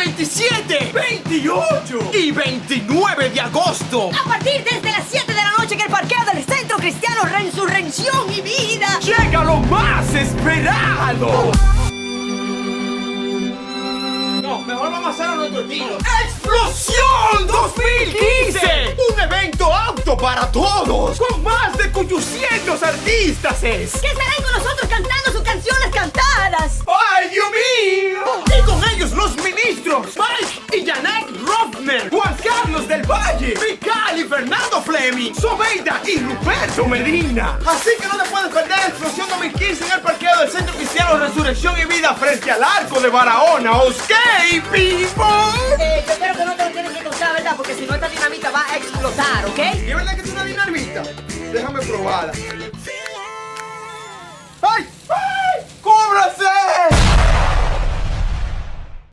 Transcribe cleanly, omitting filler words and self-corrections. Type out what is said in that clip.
27, 28 y 29 de agosto. A partir desde las 7 de la noche en el parqueo del Centro Cristiano Resurrección y Vida. Llega lo más esperado. No, mejor vamos a hacer a nuestro estilo. ¡Explosión 2015! Un evento apto para todos, con más de 800 artistas. Que estarán con nosotros cantando sus canciones cantadas. ¡Ay, Dios mío! Y con ellos los ministros Mike y Janet Roffner, Juan Carlos del Valle, Mical y Fernando Fleming, Sobeida y Ruperto Medina. Así que no te puedes perder la Explosión 2015 en el parqueo del Centro Cristiano Resurrección y Vida frente al arco de Barahona. ¿Ok, people? Yo espero que no te lo tienes que contar, ¿verdad? Porque si no, esta dinamita va a explotar, ¿ok? ¿Y es verdad que es una dinamita? Déjame probarla. ¡Ay! ¡Ay! ¡Cúbrase!